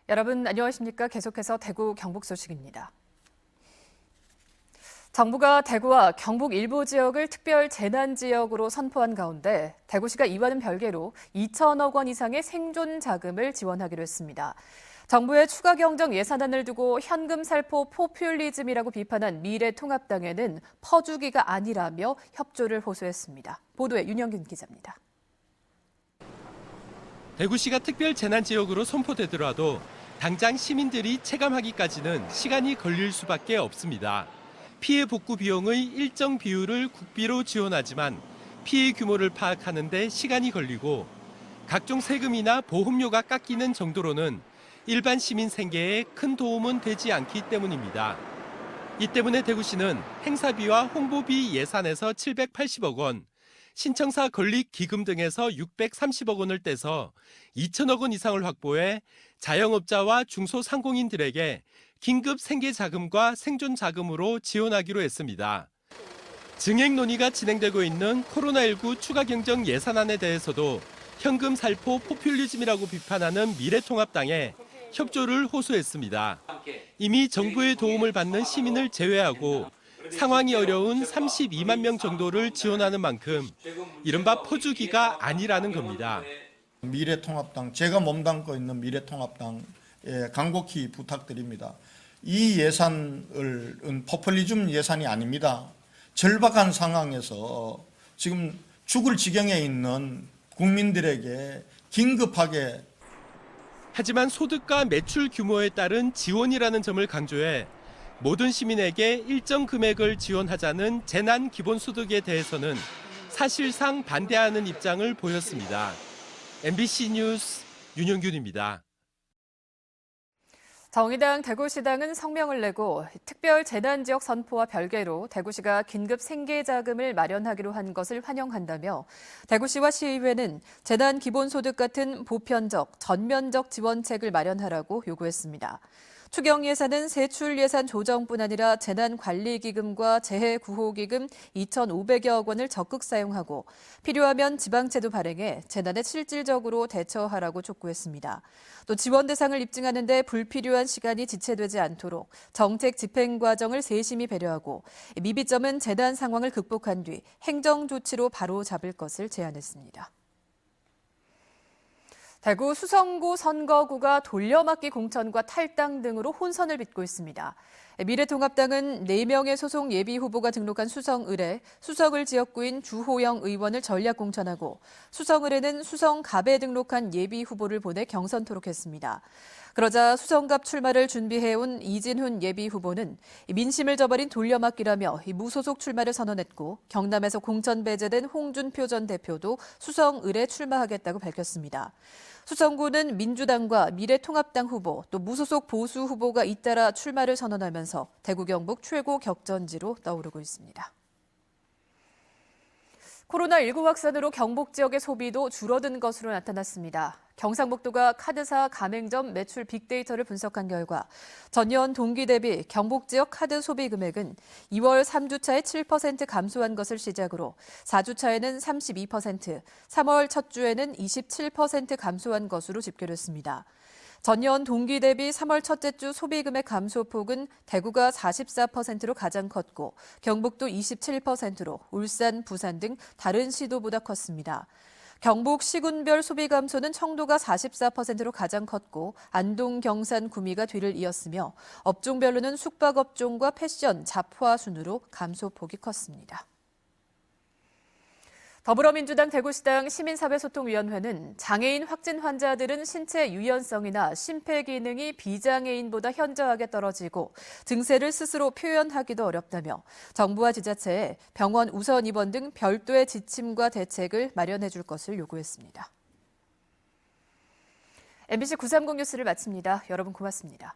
여러분 안녕하십니까? 계속해서 대구 경북 소식입니다. 정부가 대구와 경북 일부 지역을 특별 재난 지역으로 선포한 가운데 대구시가 이와는 별개로 2천억 원 이상의 생존 자금을 지원하기로 했습니다. 정부의 추가 경정 예산안을 두고 현금 살포 포퓰리즘이라고 비판한 미래통합당에는 퍼주기가 아니라며 협조를 호소했습니다. 보도에 윤영균 기자입니다. 대구시가 특별 재난 지역으로 선포되더라도 당장 시민들이 체감하기까지는 시간이 걸릴 수밖에 없습니다. 피해 복구 비용의 일정 비율을 국비로 지원하지만 피해 규모를 파악하는 데 시간이 걸리고 각종 세금이나 보험료가 깎이는 정도로는 일반 시민 생계에 큰 도움은 되지 않기 때문입니다. 이 때문에 대구시는 행사비와 홍보비 예산에서 780억 원, 신청사 건립 기금 등에서 630억 원을 떼서 2천억 원 이상을 확보해 자영업자와 중소상공인들에게 긴급 생계자금과 생존자금으로 지원하기로 했습니다. 증액 논의가 진행되고 있는 코로나19 추가 경정 예산안에 대해서도 현금 살포 포퓰리즘이라고 비판하는 미래통합당에 협조를 호소했습니다. 이미 정부의 도움을 받는 시민을 제외하고 상황이 어려운 32만 명 정도를 지원하는 만큼 이른바 퍼주기가 아니라는 겁니다. 미래통합당, 제가 몸담고 있는 미래통합당에 간곡히 부탁드립니다. 이 예산은 포퓰리즘 예산이 아닙니다. 절박한 상황에서 지금 죽을 지경에 있는 국민들에게 긴급하게. 하지만 소득과 매출 규모에 따른 지원이라는 점을 강조해 모든 시민에게 일정 금액을 지원하자는 재난 기본소득에 대해서는 사실상 반대하는 입장을 보였습니다. MBC 뉴스 윤영균입니다. 정의당 대구시당은 성명을 내고 특별 재난지역 선포와 별개로 대구시가 긴급 생계자금을 마련하기로 한 것을 환영한다며 대구시와 시의회는 재난기본소득 같은 보편적, 전면적 지원책을 마련하라고 요구했습니다. 추경 예산은 세출 예산 조정뿐 아니라 재난관리기금과 재해구호기금 2,500여 원을 적극 사용하고 필요하면 지방채도 발행해 재난에 실질적으로 대처하라고 촉구했습니다. 또 지원 대상을 입증하는 데 불필요한 시간이 지체되지 않도록 정책 집행 과정을 세심히 배려하고 미비점은 재난 상황을 극복한 뒤 행정 조치로 바로 잡을 것을 제안했습니다. 대구 수성구 선거구가 돌려막기 공천과 탈당 등으로 혼선을 빚고 있습니다. 미래통합당은 4명의 소속 예비후보가 등록한 수성을에 수성을 지역구인 주호영 의원을 전략 공천하고 수성을에는 수성갑에 등록한 예비후보를 보내 경선토록 했습니다. 그러자 수성갑 출마를 준비해온 이진훈 예비후보는 민심을 저버린 돌려막기라며 무소속 출마를 선언했고 경남에서 공천 배제된 홍준표 전 대표도 수성을에 출마하겠다고 밝혔습니다. 수성구는 민주당과 미래통합당 후보, 또 무소속 보수 후보가 잇따라 출마를 선언하면서 대구 경북 최고 격전지로 떠오르고 있습니다. 코로나19 확산으로 경북 지역의 소비도 줄어든 것으로 나타났습니다. 경상북도가 카드사 가맹점 매출 빅데이터를 분석한 결과 전년 동기 대비 경북 지역 카드 소비 금액은 2월 3주차에 7% 감소한 것을 시작으로 4주차에는 32%, 3월 첫 주에는 27% 감소한 것으로 집계됐습니다. 전년 동기 대비 3월 첫째 주 소비금액 감소폭은 대구가 44%로 가장 컸고 경북도 27%로 울산, 부산 등 다른 시도보다 컸습니다. 경북 시군별 소비 감소는 청도가 44%로 가장 컸고 안동, 경산, 구미가 뒤를 이었으며 업종별로는 숙박업종과 패션, 잡화 순으로 감소폭이 컸습니다. 더불어민주당 대구시당 시민사회소통위원회는 장애인 확진 환자들은 신체 유연성이나 심폐기능이 비장애인보다 현저하게 떨어지고 증세를 스스로 표현하기도 어렵다며 정부와 지자체에 병원 우선 입원 등 별도의 지침과 대책을 마련해 줄 것을 요구했습니다. MBC 930 뉴스를 마칩니다. 여러분 고맙습니다.